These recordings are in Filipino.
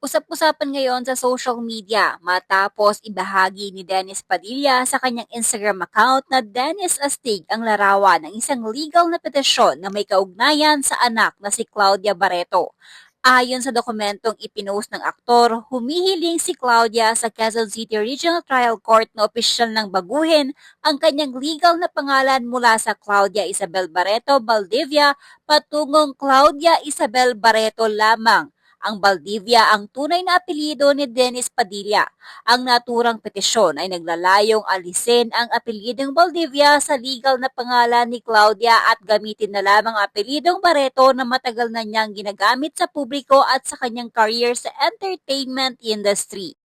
Usap-usapan ngayon sa social media matapos ibahagi ni Dennis Padilla sa kanyang Instagram account na Dennis Astig ang larawan ng isang legal na petisyon na may kaugnayan sa anak na si Claudia Barreto. Ayon sa dokumentong ipinost ng aktor, humihiling si Claudia sa Quezon City Regional Trial Court na opisyal ng baguhin ang kanyang legal na pangalan mula sa Claudia Isabel Barreto Valdivia patungong Claudia Isabel Barreto lamang. Ang Valdivia ang tunay na apelyido ni Dennis Padilla. Ang naturang petisyon ay naglalayong alisin ang apelyidong Valdivia sa legal na pangalan ni Claudia at gamitin na lamang ang apelyidong Barreto na matagal na niyang ginagamit sa publiko at sa kanyang career sa entertainment industry.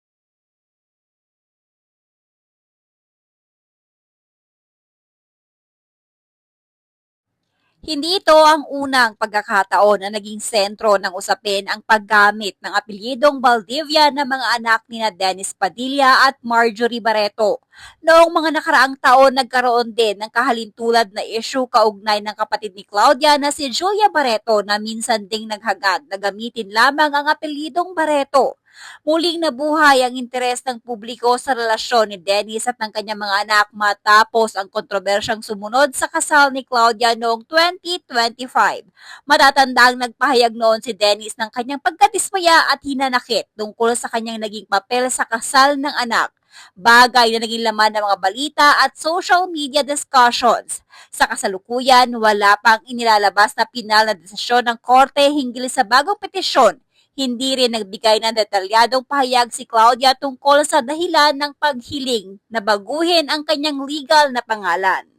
Hindi ito ang unang pagkakataon na naging sentro ng usapin ang paggamit ng apelyidong Valdivia ng mga anak ni Dennis Padilla at Marjorie Barreto. Noong mga nakaraang taon, nagkaroon din ng kahalintulad na issue kaugnay ng kapatid ni Claudia na si Julia Barreto na minsan ding naghagad na gamitin lamang ang apelyidong Barreto. Muling nabuhay ang interes ng publiko sa relasyon ni Dennis at ng kanyang mga anak matapos ang kontrobersyang sumunod sa kasal ni Claudia noong 2025. Matatandang nagpahayag noon si Dennis ng kanyang pagkadismaya at hinanakit tungkol sa kanyang naging papel sa kasal ng anak. Bagay na naging laman ng mga balita at social media discussions. Sa kasalukuyan, wala pang inilalabas na pinal na desisyon ng korte hinggil sa bagong petisyon. Hindi rin nagbigay ng detalyadong pahayag si Claudia tungkol sa dahilan ng paghiling na baguhin ang kanyang legal na pangalan.